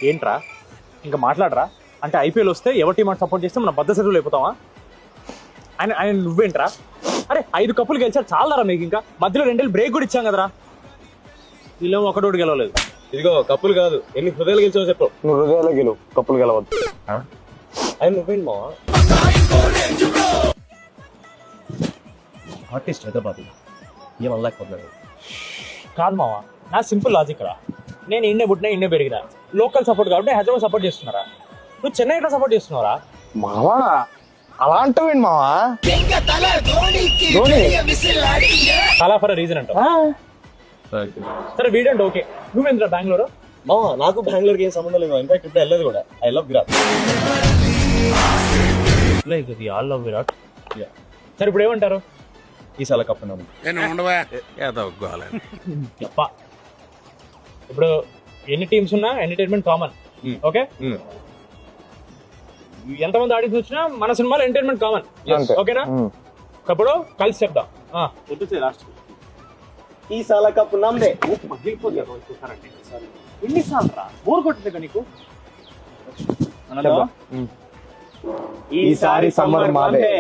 ఏంట్రా ఇంకా మాట్లాడరా? అంటే ఐపీఎల్ వస్తే ఎవరి టీం సపోర్ట్ చేస్తే మనం బద్ద సెటిల్ అయిపోతావా? ఆయన ఆయన నువ్వేంట్రా? అరే 5 కప్పులు గెలిచారు చాలరా మీకు, ఇంకా మధ్యలో 2 బ్రేక్ కూడా ఇచ్చాం కదరా. వీళ్ళేమో ఒకటోటి గెలవలేదు. ఇదిగో కప్పులు కాదు, ఎన్ని హృదయాలు గెలిచావో చెప్పు. నువ్వు హృదయాలు గెలువు, కప్పులు గెలవద్దు. ఆయన నువ్వేంటి మావా? ఆర్టిస్ట్ హైదరాబాద్ ఏం అనలేకపోతున్నాడు. కాదు మావా, నా సింపుల్ లాజిక్ రా. నేను ఇండే పుట్టినా ఇండే పెరిగినా, లోకల్ సపోర్ట్ కాబట్టి హైదరాబాద్ సపోర్ట్ చేస్తున్నారా? నువ్వు చెన్నై ఎట్లా సపోర్ట్ చేస్తున్నారా? మావా అలా అంటావేంటి మావా? చాలా ఫర్ రీజన్ అంటావు. సరే వీడంటే ఓకే, నువ్వేంద్రా బెంగళూరు? మావా నాకు బెంగళూరుకి ఏం సంబంధం లేదు. ఇన్ఫాక్ట్ ఇప్పుడు వెళ్ళదు కూడా. I love Virat. లైక్ ఇది ఆల్ లవ్ విరాట్. సరే ఇప్పుడు ఏమంటారు? ఈసారి కప్పు నమ్ము. చెప్ప ఇప్పుడు ఎన్ని టీమ్స్ ఉన్నా ఎంటర్టైన్మెంట్ కామన్. ఓకే, ఎంతమంది ఆడియన్స్ వచ్చినా మన సినిమాలో ఎంటర్టైన్మెంట్ కామన్. ఓకేనా? ఇప్పుడు కలిసి చెప్దాం. ఈసారి కప్పు నమ్మే. ఎన్నిసార్లు రా బోర్ కొట్టింది నీకు? ఈసారి సమ్మర్ మాదే.